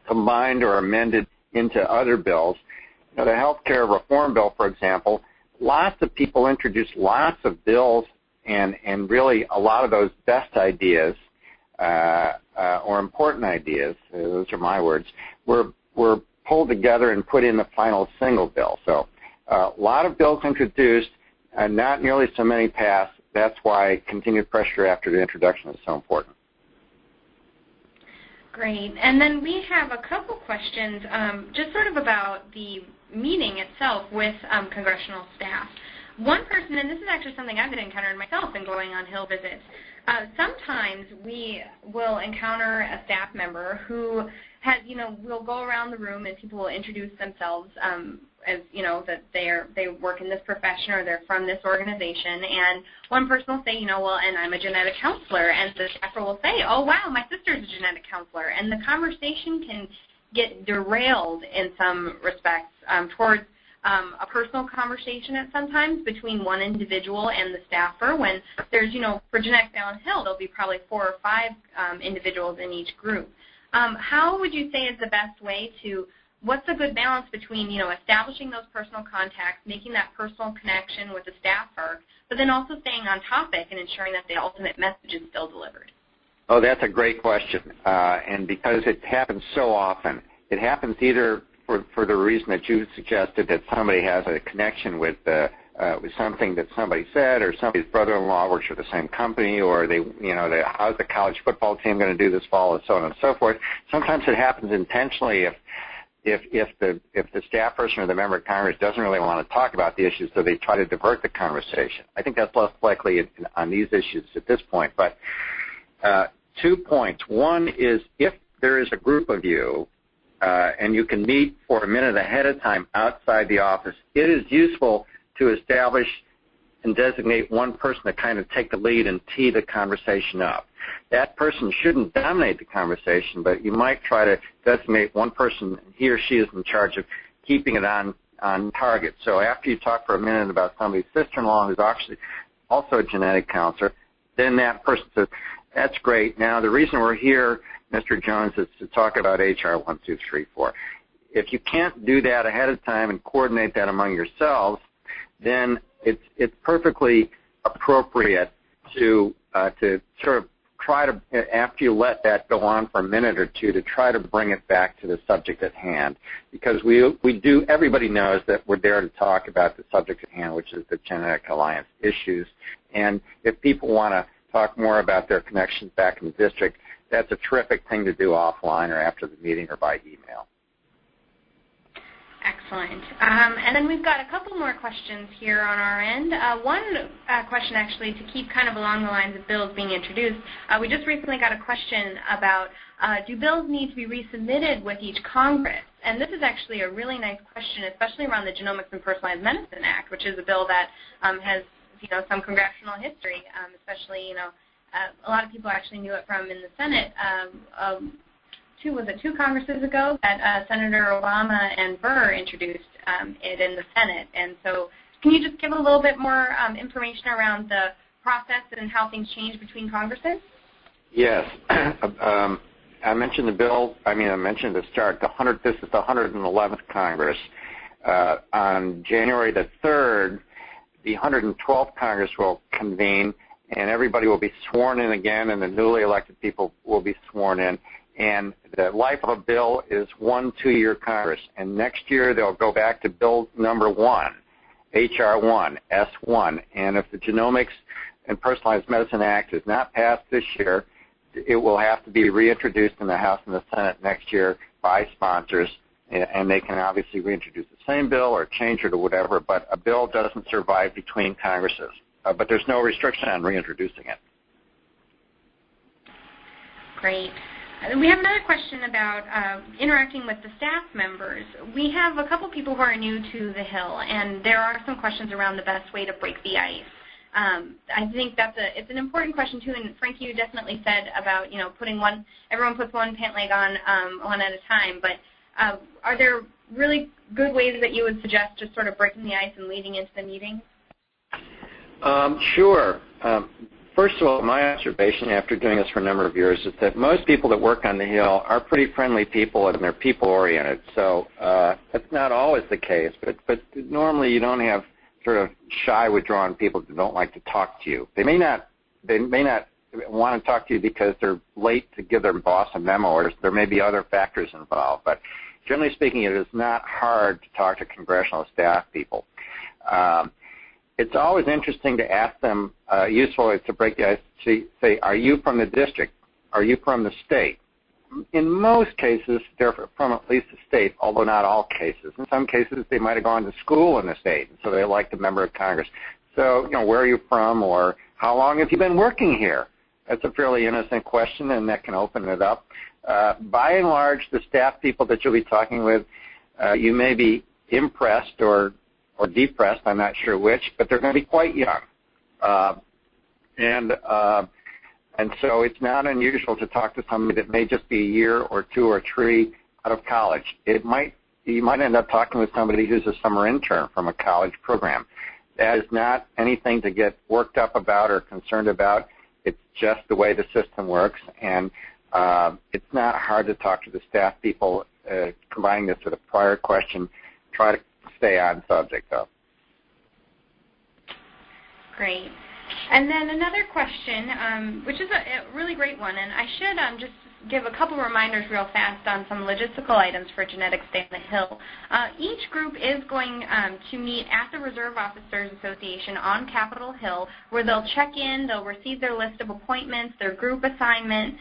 Speaker 3: combined or amended into other bills. The health care reform bill, for example, lots of people introduced lots of bills, and really a lot of those best ideas or important ideas, those are my words, were pulled together and put in the final single bill. So a lot of bills introduced, and not nearly so many passed. That's why continued pressure after the introduction is so important.
Speaker 1: Great. And then we have a couple questions just sort of about the meeting itself with congressional staff. One person, and this is actually something I've been encountering myself in going on Hill visits, sometimes we will encounter a staff member who has, will go around the room and people will introduce themselves as, that they work in this profession or they're from this organization. And one person will say, well, and I'm a genetic counselor. And the staffer will say, oh, wow, my sister's a genetic counselor. And the conversation can get derailed in some respects towards a personal conversation at sometimes between one individual and the staffer when there's, for Genetics Downhill, there'll be probably 4 or 5 individuals in each group. How would you say is the best way to, what's a good balance between, establishing those personal contacts, making that personal connection with the staffer, but then also staying on topic and ensuring that the ultimate message is still delivered?
Speaker 3: Oh, that's a great question. And because it happens so often, it happens either for the reason that you suggested, that somebody has a connection with something that somebody said, or somebody's brother-in-law works for the same company, or how's the college football team going to do this fall, and so on and so forth. Sometimes it happens intentionally if the staff person or the member of Congress doesn't really want to talk about the issues, so they try to divert the conversation. I think that's less likely on these issues at this point. But 2 points. One is if there is a group of you and you can meet for a minute ahead of time outside the office, it is useful to establish and designate one person to kind of take the lead and tee the conversation up. That person shouldn't dominate the conversation, but you might try to designate one person, he or she is in charge of keeping it on target. So after you talk for a minute about somebody's sister-in-law who's actually also a genetic counselor, then that person says, that's great. Now, the reason we're here, Mr. Jones, is to talk about HR 1234. If you can't do that ahead of time and coordinate that among yourselves, then it's perfectly appropriate to sort of try to, after you let that go on for a minute or two, to try to bring it back to the subject at hand. Because everybody knows that we're there to talk about the subject at hand, which is the Genetic Alliance issues. And if people want to talk more about their connections back in the district, that's a terrific thing to do offline or after the meeting or by email.
Speaker 1: Excellent. And then we've got a couple more questions here on our end. One question, actually, to keep kind of along the lines of bills being introduced. We just recently got a question about, do bills need to be resubmitted with each Congress? And this is actually a really nice question, especially around the Genomics and Personalized Medicine Act, which is a bill that has, some congressional history, especially, a lot of people actually knew it from in the Senate. Two Congresses ago that Senator Obama and Burr introduced it in the Senate. And so can you just give a little bit more information around the process and how things change between Congresses?
Speaker 3: Yes. I mentioned the bill. I mentioned the start. This is the 111th Congress. On January the 3rd, the 112th Congress will convene, and everybody will be sworn in again, and the newly elected people will be sworn in. And the life of a bill is 1 2-year Congress. And next year they'll go back to bill number 1, H.R. 1, S1. And if the Genomics and Personalized Medicine Act is not passed this year, it will have to be reintroduced in the House and the Senate next year by sponsors. And they can obviously reintroduce the same bill or change it or whatever, but a bill doesn't survive between Congresses. But there's no restriction on reintroducing it.
Speaker 1: Great. We have another question about interacting with the staff members. We have a couple people who are new to the Hill, and there are some questions around the best way to break the ice. I think it's an important question too, and Frank, you definitely said about everyone puts one pant leg on one at a time. But are there really good ways that you would suggest just sort of breaking the ice and leading into the meeting?
Speaker 3: Sure. First of all, my observation after doing this for a number of years is that most people that work on the Hill are pretty friendly people and they're people-oriented. So that's not always the case, but normally you don't have sort of shy, withdrawn people that don't like to talk to you. They may not want to talk to you because they're late to give their boss a memo, or there may be other factors involved. But generally speaking, it is not hard to talk to congressional staff people. It's always interesting to ask them, useful to break the ice, to say, are you from the district? Are you from the state? In most cases, they're from at least the state, although not all cases. In some cases, they might have gone to school in the state, and so they like a member of Congress. So, where are you from, or how long have you been working here? That's a fairly innocent question, and that can open it up. By and large, the staff people that you'll be talking with, you may be impressed or depressed, I'm not sure which, but they're going to be quite young. And so it's not unusual to talk to somebody that may just be a year or 2 or 3 out of college. You might end up talking with somebody who's a summer intern from a college program. That is not anything to get worked up about or concerned about. It's just the way the system works, and it's not hard to talk to the staff people. Combining this with a prior question, try to stay on subject, though.
Speaker 1: Great. And then another question, which is a really great one, and I should just give a couple reminders real fast on some logistical items for Genetics Day on the Hill. Each group is going to meet at the Reserve Officers Association on Capitol Hill, where they'll check in, they'll receive their list of appointments, their group assignment.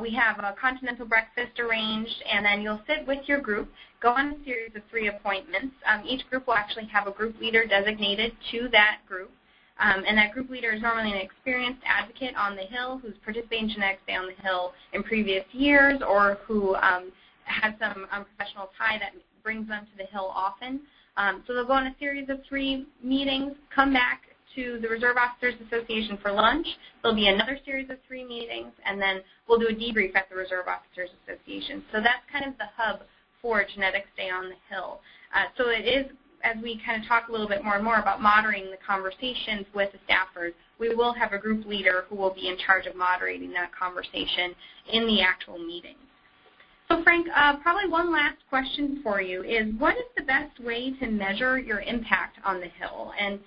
Speaker 1: We have a continental breakfast arranged, and then you'll sit with your group, go on a series of 3 appointments. Each group will actually have a group leader designated to that group. And that group leader is normally an experienced advocate on the Hill who's participated in Genetics Day on the Hill in previous years, or who has some professional tie that brings them to the Hill often. So they'll go on a series of 3 meetings, come back to the Reserve Officers Association for lunch. There'll be another series of 3 meetings, and then we'll do a debrief at the Reserve Officers Association. So that's kind of the hub for Genetics Day on the Hill. So it is, as we kind of talk a little bit more and more about moderating the conversations with the staffers, we will have a group leader who will be in charge of moderating that conversation in the actual meetings. So Frank, probably one last question for you is, what is the best way to measure your impact on the Hill? And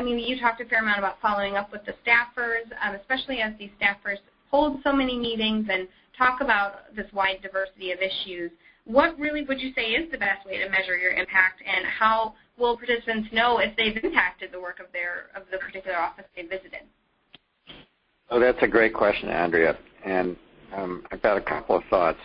Speaker 1: you talked a fair amount about following up with the staffers, especially as these staffers hold so many meetings and talk about this wide diversity of issues, what really would you say is the best way to measure your impact, and how will participants know if they've impacted the work of the particular office they visited?
Speaker 3: Oh, that's a great question, Andrea, and I've got a couple of thoughts.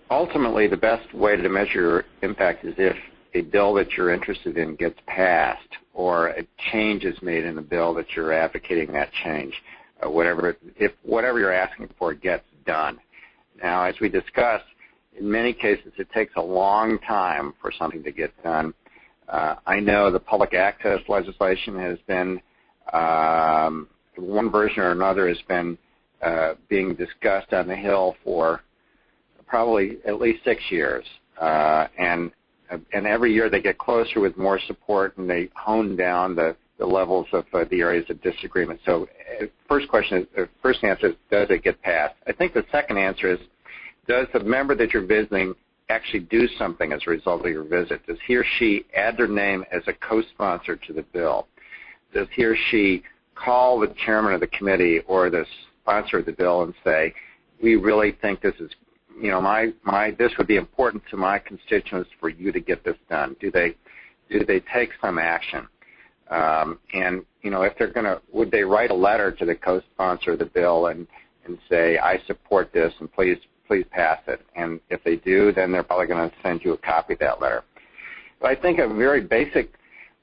Speaker 3: Ultimately, the best way to measure your impact is if a bill that you're interested in gets passed or a change is made in the bill that you're advocating that change, if whatever you're asking for gets done. Now, as we discussed, in many cases it takes a long time for something to get done. I know the public access legislation has been, one version or another has been being discussed on the Hill for probably at least 6 years. And every year they get closer with more support, and they hone down the levels of the areas of disagreement. So first answer is, does it get passed? I think the second answer is, does the member that you're visiting actually do something as a result of your visit? Does he or she add their name as a co-sponsor to the bill? Does he or she call the chairman of the committee or the sponsor of the bill and say, we really think this is, this would be important to my constituents for you to get this done? Do they take some action? And if they're going to, would they write a letter to the co-sponsor of the bill and say, I support this and please pass it? And if they do, then they're probably going to send you a copy of that letter. But I think a very basic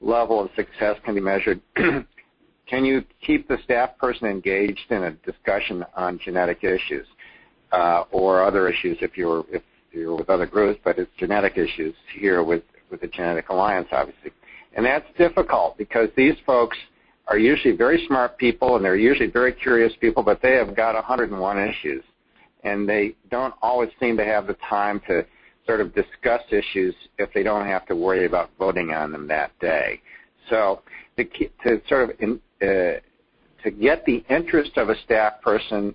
Speaker 3: level of success can be measured. Can you keep the staff person engaged in a discussion on genetic issues or other issues if you're with other groups, but it's genetic issues here with the Genetic Alliance, obviously. And that's difficult because these folks are usually very smart people and they're usually very curious people, but they have got 101 issues. And they don't always seem to have the time to sort of discuss issues if they don't have to worry about voting on them that day. So to get the interest of a staff person,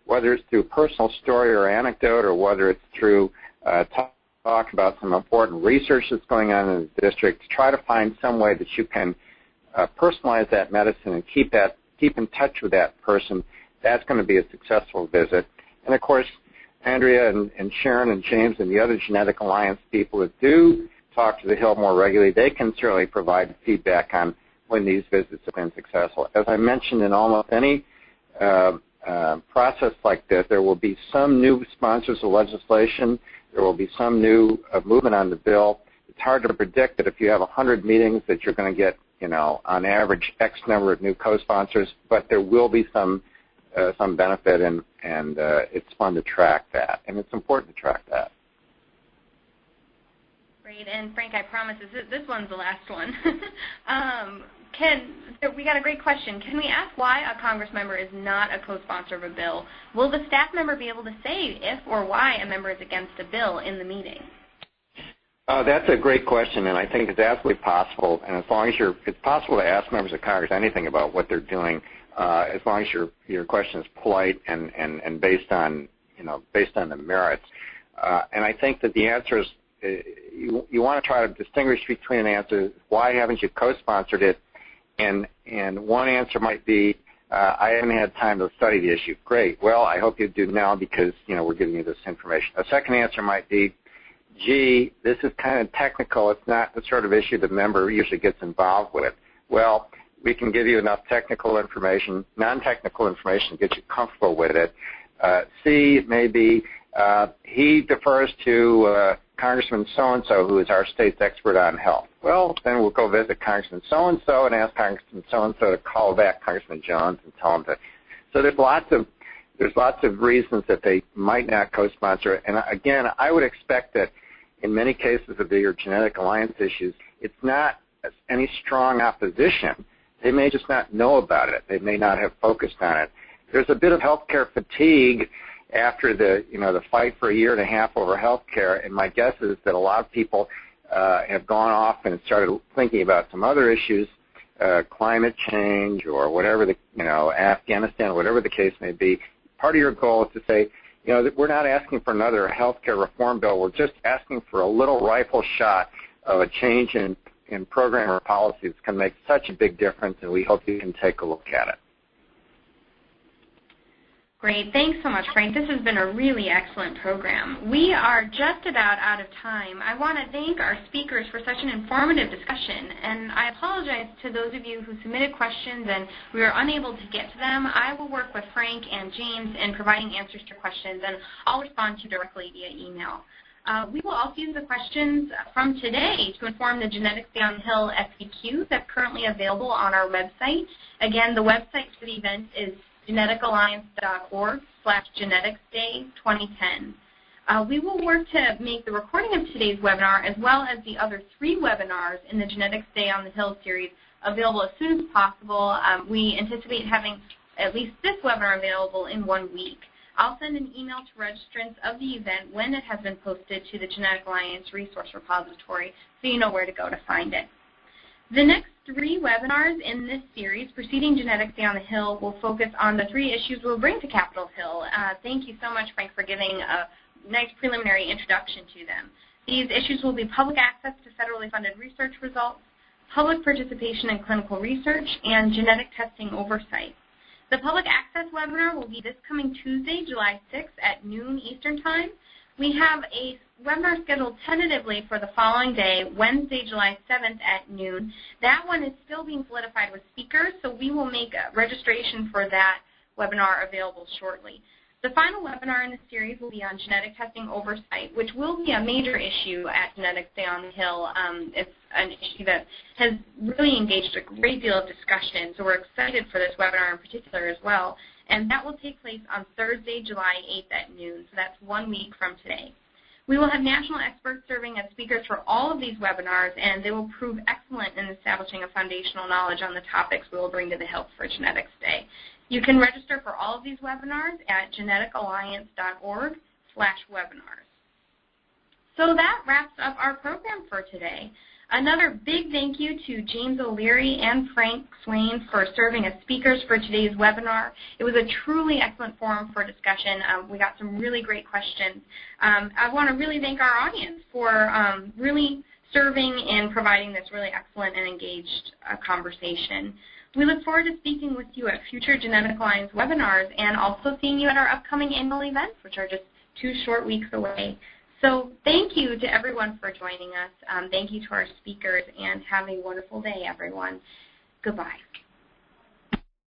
Speaker 3: whether it's through personal story or anecdote, or whether it's through talk about some important research that's going on in the district, try to find some way that you can personalize that medicine and keep in touch with that person. That's going to be a successful visit. And, of course, Andrea and Sharon and James and the other Genetic Alliance people that do talk to the Hill more regularly, they can certainly provide feedback on when these visits have been successful. As I mentioned, in almost any process like this, there will be some new sponsors of legislation. There will be some new movement on the bill. It's hard to predict that if you have 100 meetings that you're going to get, on average, X number of new co-sponsors, but there will be some benefit, and it's fun to track that, and it's important to track that.
Speaker 1: Great, and Frank, I promise this one's the last one. We got a great question. Can we ask why a Congress member is not a co-sponsor of a bill? Will the staff member be able to say if or why a member is against a bill in the meeting?
Speaker 3: That's a great question, and I think it's absolutely possible. And as long as it's possible to ask members of Congress anything about what they're doing, as long as your question is polite and based on the merits. And I think that the answer is you want to try to distinguish between an answer, why haven't you co-sponsored it, and one answer might be, I haven't had time to study the issue. Great. Well, I hope you do now because we're giving you this information. A second answer might be, gee, this is kind of technical. It's not the sort of issue the member usually gets involved with. Well, we can give you enough technical information, non-technical information to get you comfortable with it. C, maybe he defers to Congressman so-and-so, who is our state's expert on health. Well, then we'll go visit Congressman so-and-so and ask Congressman so-and-so to call back Congressman Jones and tell him to. So there's lots of reasons that they might not co-sponsor. And again, I would expect that in many cases of your Genetic Alliance issues, it's not any strong opposition. They may just not know about it. They may not have focused on it. There's a bit of healthcare fatigue after the fight for a year and a half over healthcare, and my guess is that a lot of people have gone off and started thinking about some other issues, climate change or whatever Afghanistan, whatever the case may be. Part of your goal is to say, that we're not asking for another healthcare reform bill. We're just asking for a little rifle shot of a change in program or policy that's going to make such a big difference, and we hope you can take a look at it.
Speaker 1: Great. Thanks so much, Frank. This has been a really excellent program. We are just about out of time. I want to thank our speakers for such an informative discussion, and I apologize to those of you who submitted questions and we were unable to get to them. I will work with Frank and James in providing answers to questions, and I'll respond to you directly via email. We will also use the questions from today to inform the Genetics Day on the Hill FAQ that's currently available on our website. Again, the website for the event is geneticalliance.org/geneticsday2010. We will work to make the recording of today's webinar as well as the other 3 webinars in the Genetics Day on the Hill series available as soon as possible. We anticipate having at least this webinar available in 1 week. I'll send an email to registrants of the event when it has been posted to the Genetic Alliance resource repository so you know where to go to find it. The next 3 webinars in this series, preceding Genetics Day on the Hill, will focus on the 3 issues we'll bring to Capitol Hill. Thank you so much, Frank, for giving a nice preliminary introduction to them. These issues will be public access to federally funded research results, public participation in clinical research, and genetic testing oversight. The public access webinar will be this coming Tuesday, July 6th at noon Eastern Time. We have a webinar scheduled tentatively for the following day, Wednesday, July 7th at noon. That one is still being solidified with speakers, so we will make a registration for that webinar available shortly. The final webinar in the series will be on genetic testing oversight, which will be a major issue at Genetics Day on the Hill. It's an issue that has really engaged a great deal of discussion, so we're excited for this webinar in particular as well. And that will take place on Thursday, July 8th at noon, so that's 1 week from today. We will have national experts serving as speakers for all of these webinars, and they will prove excellent in establishing a foundational knowledge on the topics we will bring to the Hill for Genetics Day. You can register for all of these webinars at geneticalliance.org/webinars. So that wraps up our program for today. Another big thank you to James O'Leary and Frank Swain for serving as speakers for today's webinar. It was a truly excellent forum for discussion. We got some really great questions. I want to really thank our audience for really serving and providing this really excellent and engaged conversation. We look forward to speaking with you at future Genetic Alliance webinars and also seeing you at our upcoming annual events, which are just 2 short weeks away. So thank you to everyone for joining us. Thank you to our speakers, and have a wonderful day, everyone. Goodbye.